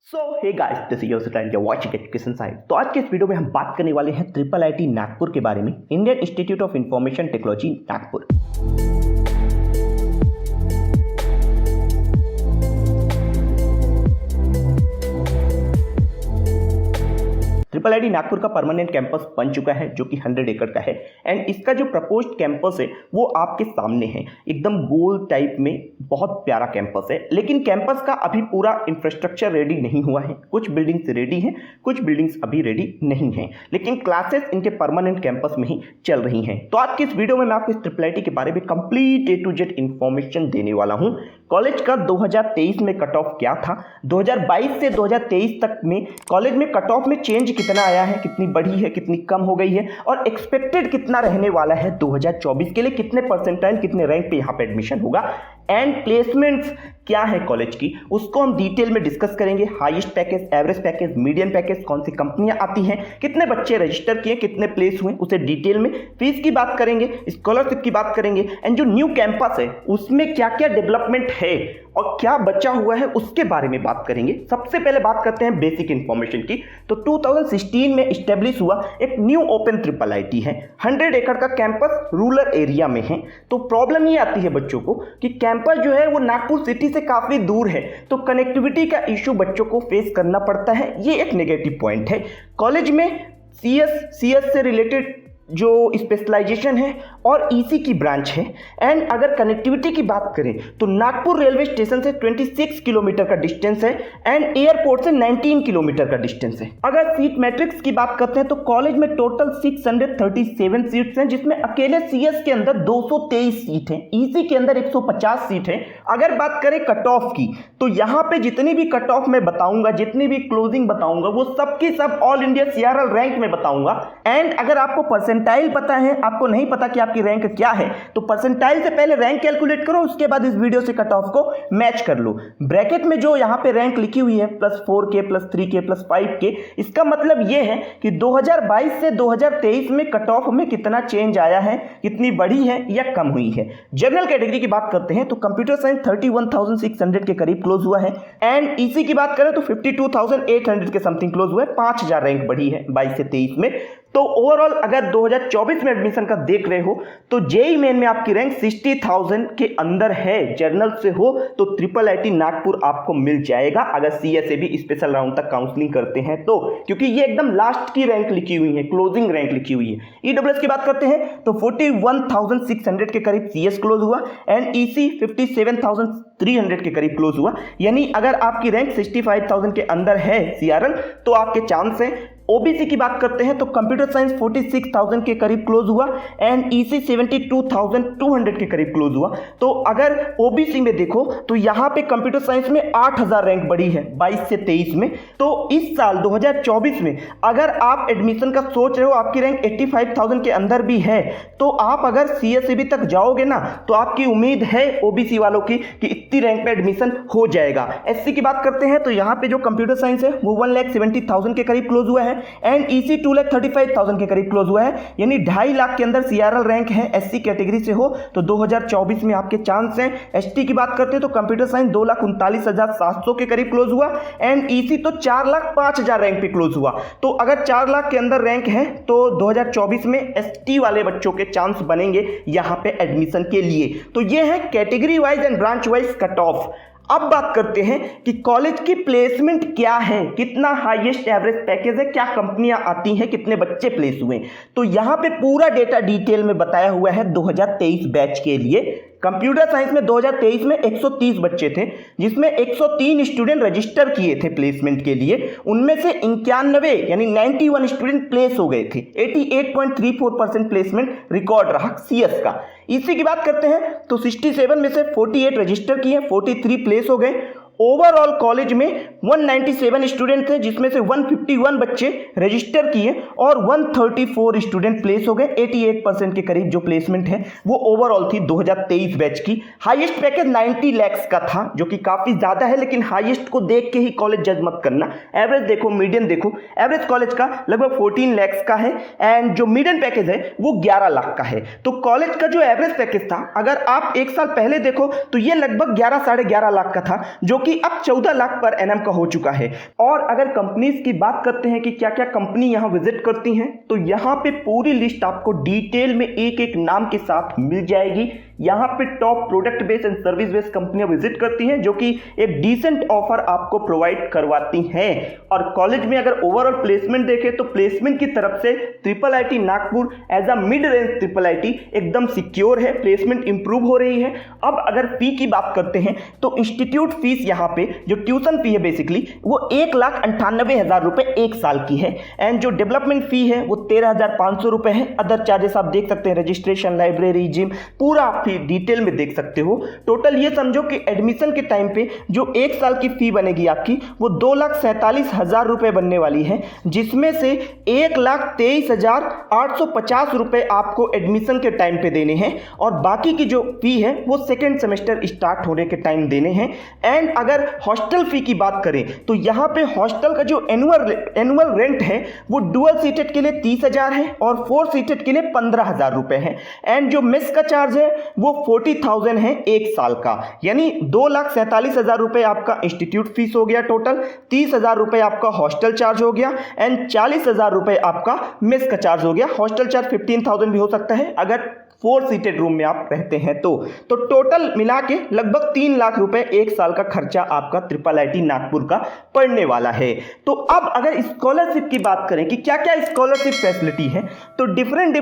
So hey guys, this is your student watching education site. तो आज के इस वीडियो में हम बात करने वाले हैं ट्रिपल आईटी नागपुर के बारे में, Indian institute of information technology Nagpur. Triple IT Nagpur का परमानेंट कैंपस बन चुका है जो कि 100 एकड़ का है एंड इसका जो प्रपोज्ड कैंपस है वो आपके सामने है। एकदम गोल टाइप में बहुत प्यारा कैंपस है, लेकिन कैंपस का अभी पूरा इंफ्रास्ट्रक्चर रेडी नहीं हुआ है। कुछ बिल्डिंग्स रेडी हैं, कुछ बिल्डिंग्स अभी रेडी नहीं हैं, लेकिन क्लासेस इनके परमानेंट कैंपस में ही चल रही हैं। तो आज की इस वीडियो में मैं आपको इस ट्रिपल आईटी के बारे में complete A to Z information देने वाला हूँ। कॉलेज का 2023 में कट ऑफ क्या था, 2022 से 2023 तक में कॉलेज में कट ऑफ में चेंज कितना आया है, कितनी बढ़ी है, कितनी कम हो गई है और एक्सपेक्टेड कितना रहने वाला है 2024 के लिए, कितने परसेंटाइल, कितने रैंक पे यहाँ पे एडमिशन होगा एंड प्लेसमेंट्स क्या है कॉलेज की, उसको हम डिटेल में डिस्कस करेंगे। Highest package, average package, medium package, कौन सी कंपनियां आती हैं, कितने बच्चे रजिस्टर किए, कितने प्लेस हुए, उसे डिटेल में, फीस की बात करेंगे, स्कॉलरशिप की बात करेंगे एंड जो न्यू कैंपस है उसमें क्या क्या डेवलपमेंट है और क्या बचा हुआ है उसके बारे में बात करेंगे। सबसे पहले बात करते हैं बेसिक इंफॉर्मेशन की। तो 2016 में स्टेब्लिश हुआ एक न्यू ओपन ट्रिपल आईटी है, 100 एकड़ का कैंपस रूरल एरिया में है। तो प्रॉब्लम ये आती है बच्चों को कि कैंपस जो है वो नागपुर सिटी से काफी दूर है, तो कनेक्टिविटी का इश्यू बच्चों को फेस करना पड़ता है। ये एक नेगेटिव पॉइंट है। कॉलेज में सीएस से रिलेटेड जो स्पेशलाइजेशन है और ईसी की ब्रांच है एंड अगर कनेक्टिविटी की बात करें तो नागपुर रेलवे स्टेशन से 26 किलोमीटर का डिस्टेंस है एंड एयरपोर्ट से 19 किलोमीटर का डिस्टेंस है। अगर सीट मैट्रिक्स की बात करते हैं तो कॉलेज में टोटल 637 सीट्स हैं, जिसमें अकेले सीएस के अंदर 223 सीट हैं, ईसी के अंदर 150 सीट हैं। अगर बात करें कट ऑफ की तो यहाँ पे जितनी भी कट ऑफ मैं बताऊंगा, जितनी भी क्लोजिंग बताऊंगा, वो सबकी सब ऑल इंडिया सीआरएल रैंक में बताऊंगा। एंड अगर आपको परसेंटाइल पता है, आपको नहीं पता कि आपकी रैंक क्या है, तो परसेंटाइल से पहले रैंक कैलकुलेट करो, उसके बाद इस वीडियो से कट ऑफ को मैच कर लो। ब्रैकेट में जो यहाँ पे रैंक लिखी हुई है +4K, +3K, +5K, इसका मतलब ये है कि 2022 से 2023 में कट ऑफ में कितना चेंज आया है, कितनी बढ़ी है या कम हुई है। जनरल कैटेगरी की बात करते हैं तो कंप्यूटर साइंस 31,600 के करीब क्लोज हुआ है एंड ईसी की बात करें तो 52,800 के समथिंग क्लोज हुआ है, 5000 रैंक बढ़ी है 22 से 23 में। तो ओवरऑल अगर 2024 में एडमिशन का देख रहे हो तो जेई मेन में आपकी रैंक 60,000 के अंदर है। जर्नल से हो तो ट्रिपल आईटी नागपुर आपको मिल जाएगा अगर सीएस से भी स्पेशल राउंड तक काउंसलिंग करते हैं तो, क्योंकि ये एकदम लास्ट की रैंक लिखी हुई है, क्लोजिंग रैंक लिखी हुई है। ईडब्ल्यूएस की बात करते हैं तो 41,600 के करीब सीएस क्लोज हुआ एंड ईसी 57,300 के करीब क्लोज हुआ। यानी अगर आपकी रैंक 65,000 के अंदर है सीआरएल तो आपके चांस है। ओबीसी की बात करते हैं तो कंप्यूटर साइंस 46,000 के करीब क्लोज हुआ एंड ईसी 72,200 के करीब क्लोज हुआ। तो अगर ओबीसी में देखो तो यहाँ पे कंप्यूटर साइंस में 8,000 रैंक बढ़ी है 22 से 23 में। तो इस साल 2024 में अगर आप एडमिशन का सोच रहे हो, आपकी रैंक 85,000 के अंदर भी है, तो आप अगर सीएसईबी तक जाओगे ना तो आपकी उम्मीद है ओबीसी वालों की कि इतनी रैंक पे एडमिशन हो जाएगा। एससी की बात करते हैं तो यहाँ पे जो कंप्यूटर साइंस है वो 1,70,000 के करीब क्लोज हुआ है एंड ईसी 2,35,000 के करीब क्लोज हुआ है। यानी 2.5 लाख के अंदर सीआरएल रैंक है एससी कैटेगरी से हो तो 2024 में आपके चांस हैं। एसटी की बात करते हैं तो कंप्यूटर साइंस 2,39,700 के करीब क्लोज हुआ एंड ईसी तो 4,05,000 रैंक पे क्लोज हुआ। तो अगर 4 लाख के अंदर रैंक है तो 2024 में एसटी वाले बच्चों के चांस बनेंगे यहाँ पे एडमिशन के लिए। तो ये है category wise and branch wise cut off. अब बात करते हैं कि कॉलेज की प्लेसमेंट क्या है, कितना हाईएस्ट एवरेज पैकेज है, क्या कंपनियां आती हैं, कितने बच्चे प्लेस हुए। तो यहां पे पूरा डेटा डिटेल में बताया हुआ है 2023 बैच के लिए। कंप्यूटर साइंस में 2023 में 130 बच्चे थे, जिसमें 103 स्टूडेंट रजिस्टर किए थे प्लेसमेंट के लिए। उनमें से 91 यानी 91 स्टूडेंट प्लेस हो गए थे। 88.34% प्लेसमेंट रिकॉर्ड रहा सीएस का। ईसी की बात करते हैं तो 67 में से 48 रजिस्टर किए, 43 प्लेस हो गए। ओवरऑल कॉलेज में 197 स्टूडेंट थे, जिसमें से 151 बच्चे रजिस्टर किए और 134 स्टूडेंट प्लेस हो गए। 88% के करीब जो प्लेसमेंट है वो ओवरऑल थी 2023 बैच की। हाईएस्ट पैकेज 90 लाख का था, जो कि काफी ज्यादा है, लेकिन हाईएस्ट को देख के ही कॉलेज जज मत करना। एवरेज देखो, मीडियन देखो। एवरेज कॉलेज का लगभग 14 लाख का है एंड जो मीडियन पैकेज है वो 11 लाख का है। तो कॉलेज का जो एवरेज पैकेज था, अगर आप एक साल पहले देखो तो ये लगभग 11 साढ़े 11 लाख का था, जो कि अब 14 लाख पर एनएम का हो चुका है। और अगर कंपनीज की बात करते हैं कि क्या क्या कंपनी यहाँ विजिट करती हैं, तो यहाँ पे पूरी लिस्ट आपको डिटेल में एक एक नाम के साथ मिल जाएगी। यहाँ पे top product based and service based कंपनियां विजिट करती हैं, जो कि एक डिसेंट ऑफर आपको प्रोवाइड करवाती हैं। और कॉलेज में अगर ओवरऑल प्लेसमेंट देखें तो प्लेसमेंट की तरफ से triple IT Nagpur as a mid range triple IT एकदम सिक्योर है, प्लेसमेंट इंप्रूव हो रही है। अब अगर फी की बात करते हैं तो इंस्टीट्यूट फीस यहाँ पे जो ट्यूशन फी है बेसिकली वो 1,98,000 रुपए एक साल की है, एंड जो डेवलपमेंट फी है वो 13,500 रुपए है। अदर चार्जेस आप देख सकते हैं, रजिस्ट्रेशन, लाइब्रेरी, जिम, पूरा डिटेल में देख सकते हो। टोटल ये समझो कि एडमिशन के टाइम पे जो एक साल की फी बनेगी आपकी वो 2,47,000 रुपए बनने वाली है, जिसमें से 1,23,850 रुपए आपको एडमिशन के टाइम पे देने हैं और बाकी की जो फी है वो सेकेंड सेमेस्टर स्टार्ट होने के टाइम देने हैं। एंड अगर हॉस्टल फी की बात करें तो यहाँ पे हॉस्टल का जो एनुअल रेंट है वो डुअल सीटेड के लिए 30,000 है और 4 सीटेड के लिए 15,000 रुपए है। एंड जो मेस का चार्ज है वो 40,000 है एक साल का, यानी 2,47,000 रुपए आपका इंस्टीट्यूट फीस हो गया टोटल, 30,000 रुपए आपका हॉस्टल चार्ज हो गया एंड 40,000 रुपए आपका मेस का चार्ज हो गया। हॉस्टल चार्ज 15,000 भी हो सकता है अगर 4 सीटेड रूम में आप रहते हैं तो टोटल मिला के लगभग 3 लाख रुपए एक साल का खर्चा आपका ट्रिपल आईटी नागपुर का पड़ने वाला है। तो अब अगर स्कॉलरशिप की बात करें कि क्या क्या स्कॉलरशिप फैसिलिटी है, तो डिफरेंट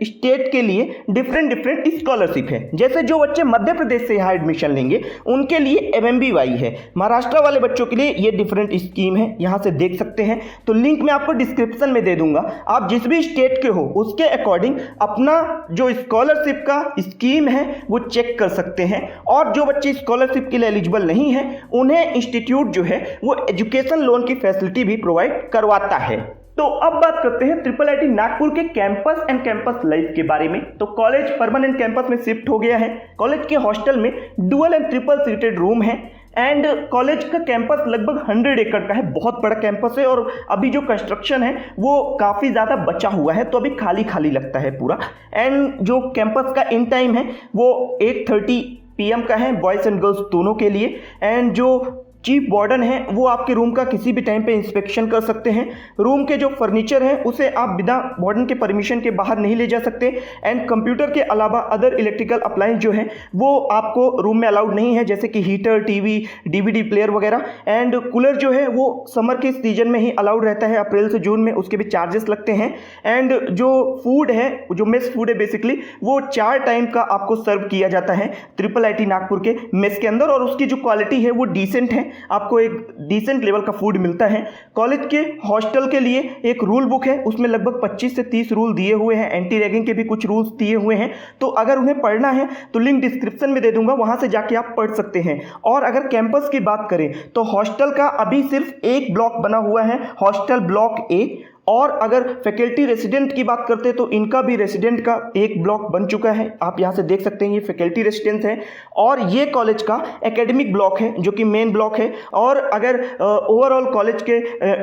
स्टेट के लिए डिफरेंट स्कॉलरशिप है। जैसे जो बच्चे मध्य प्रदेश से यहाँ एडमिशन लेंगे उनके लिए MMBY है, महाराष्ट्र वाले बच्चों के लिए ये डिफरेंट स्कीम है, यहाँ से देख सकते हैं। तो लिंक मैं आपको डिस्क्रिप्शन में दे दूंगा, आप जिस भी स्टेट के हो उसके अकॉर्डिंग अपना जो स्कॉलरशिप का स्कीम है वो चेक कर सकते हैं। और जो बच्चे स्कॉलरशिप के लिए एलिजिबल नहीं है उन्हें इंस्टीट्यूट जो है वो एजुकेशन लोन की फैसिलिटी भी प्रोवाइड करवाता है। तो अब बात करते हैं ट्रिपल आईटी नागपुर के कैंपस एंड कैंपस लाइफ के बारे में। तो कॉलेज परमानेंट कैंपस में शिफ्ट हो गया है। कॉलेज के हॉस्टल में dual and triple seated room है एंड कॉलेज का कैंपस लगभग 100 एकड़ का है, बहुत बड़ा कैंपस है। और अभी जो कंस्ट्रक्शन है वो काफ़ी ज़्यादा बचा हुआ है, तो अभी खाली खाली लगता है पूरा। एंड जो कैंपस का इन टाइम है वो 8:30 PM का है बॉयज़ एंड गर्ल्स दोनों के लिए। एंड जो चीफ वार्डन है वो आपके रूम का किसी भी टाइम पे इंस्पेक्शन कर सकते हैं। रूम के जो फर्नीचर है उसे आप बिना वार्डन के परमिशन के बाहर नहीं ले जा सकते। एंड कंप्यूटर के अलावा अदर इलेक्ट्रिकल अप्लायंस जो है वो आपको रूम में अलाउड नहीं है, जैसे कि हीटर, टीवी, DVD प्लेयर वगैरह। एंड कूलर जो है वो समर के सीजन में ही अलाउड रहता है, अप्रैल से जून में, उसके भी चार्जेस लगते हैं। एंड जो फूड है, जो मेस फूड है बेसिकली, वो 4 टाइम का आपको सर्व किया जाता है ट्रिपल आईटी नागपुर के मेस के अंदर, और उसकी जो क्वालिटी है वो डिसेंट है, आपको एक डिसेंट लेवल का फूड मिलता है। कॉलेज के हॉस्टल के लिए एक रूल बुक है, उसमें लगभग 25 से 30 रूल दिए हुए हैं, एंटी रैगिंग के भी कुछ रूल्स दिए हुए हैं। तो अगर उन्हें पढ़ना है तो लिंक डिस्क्रिप्शन में दे दूंगा, वहां से जाके आप पढ़ सकते हैं। और अगर कैंपस की बात करें तो हॉस्टल का अभी सिर्फ एक ब्लॉक बना हुआ है, हॉस्टल ब्लॉक A। और अगर फैकल्टी रेसिडेंट की बात करते हैं तो इनका भी रेसिडेंट का एक ब्लॉक बन चुका है, आप यहाँ से देख सकते हैं, ये फैकल्टी रेसिडेंस है। और ये कॉलेज का एकेडमिक ब्लॉक है जो कि मेन ब्लॉक है। और अगर ओवरऑल कॉलेज के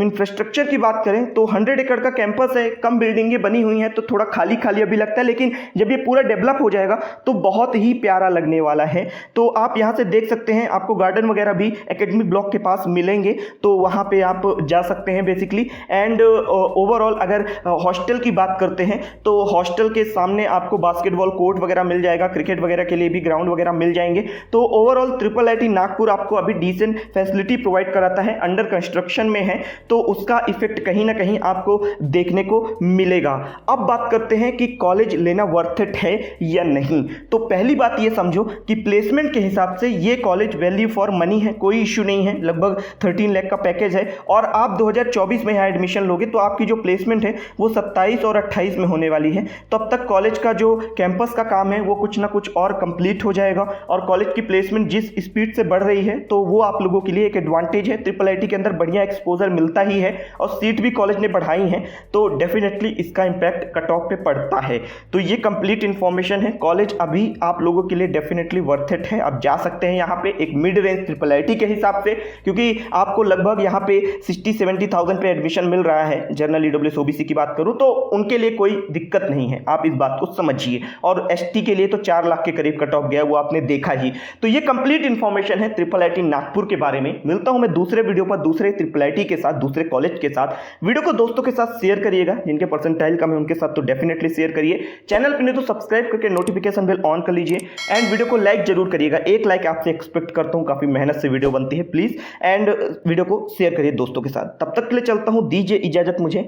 इंफ्रास्ट्रक्चर की बात करें तो 100 एकड़ का कैंपस है, कम बिल्डिंगें बनी हुई हैं तो थोड़ा खाली खाली अभी लगता है, लेकिन जब ये पूरा डेवलप हो जाएगा तो बहुत ही प्यारा लगने वाला है। तो आप यहाँ से देख सकते हैं, आपको गार्डन वगैरह भी एकेडमिक ब्लॉक के पास मिलेंगे, तो वहाँ पर आप जा सकते हैं बेसिकली। एंड ओवरऑल अगर हॉस्टल की बात करते हैं तो हॉस्टल के सामने आपको बास्केटबॉल कोर्ट वगैरह मिल जाएगा, क्रिकेट वगैरह के लिए भी ग्राउंड वगैरह मिल जाएंगे। तो ओवरऑल ट्रिपल आईटी नागपुर आपको अभी डिसेंट फैसिलिटी प्रोवाइड कराता है, अंडर कंस्ट्रक्शन में है, तो उसका इफेक्ट कहीं ना कहीं आपको देखने को मिलेगा। अब बात करते हैं कि कॉलेज लेना वर्थ इट है या नहीं। तो पहली बात ये समझो कि प्लेसमेंट के हिसाब से ये कॉलेज वैल्यू फॉर मनी है, कोई इश्यू नहीं है। लगभग 13 लाख का पैकेज है और आप 2024 में यहाँ एडमिशन लोगे तो आपकी जो प्लेसमेंट है वो 27 और 28 में होने वाली है। तो अब तक कॉलेज का जो कैंपस का काम है वो कुछ ना कुछ और कंप्लीट हो जाएगा और कॉलेज की प्लेसमेंट जिस स्पीड से बढ़ रही है तो वो आप लोगों के लिए एक एडवांटेज है। ट्रिपल आईटी के अंदर बढ़िया एक्सपोजर मिलता ही है और सीट भी कॉलेज ने बढ़ाई है, तो डेफिनेटली इसका इंपैक्ट कट ऑफ पे पड़ता है। तो ये कंप्लीट इंफॉर्मेशन है। कॉलेज अभी आप लोगों के लिए डेफिनेटली वर्थ इट है, आप जा सकते हैं यहाँ पे एक मिड रेंज ट्रिपल आईटी के हिसाब से, क्योंकि आपको लगभग यहाँ पे 60-70 थाउजेंड पे एडमिशन मिल रहा है जनरल, ईडब्ल्यूएस, ओबीसी की बात करूं तो उनके लिए कोई दिक्कत नहीं है, आप इस बात को समझिए। और एसटी के लिए तो 4 लाख के करीब कट ऑफ गया, वो आपने देखा ही। तो ये कंप्लीट इंफॉर्मेशन है ट्रिपल आईटी नागपुर के बारे में। मिलता हूं मैं दूसरे वीडियो पर दूसरे ट्रिपल आईटी के साथ, दूसरे कॉलेज के साथ। वीडियो को दोस्तों के साथ शेयर करिएगा, जिनके परसेंटाइल कम है उनके साथ तो डेफिनेटली शेयर करिए। चैनल पर नहीं तो सब्सक्राइब करके नोटिफिकेशन बेल ऑन कर लीजिए एंड वीडियो को लाइक जरूर करिएगा। एक लाइक आपसे एक्सपेक्ट करता हूं, काफी मेहनत से वीडियो बनती है, प्लीज। एंड वीडियो को शेयर करिए दोस्तों के साथ। तब तक के लिए चलता हूं, दीजिए इजाजत मुझे।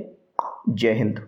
जय हिंद।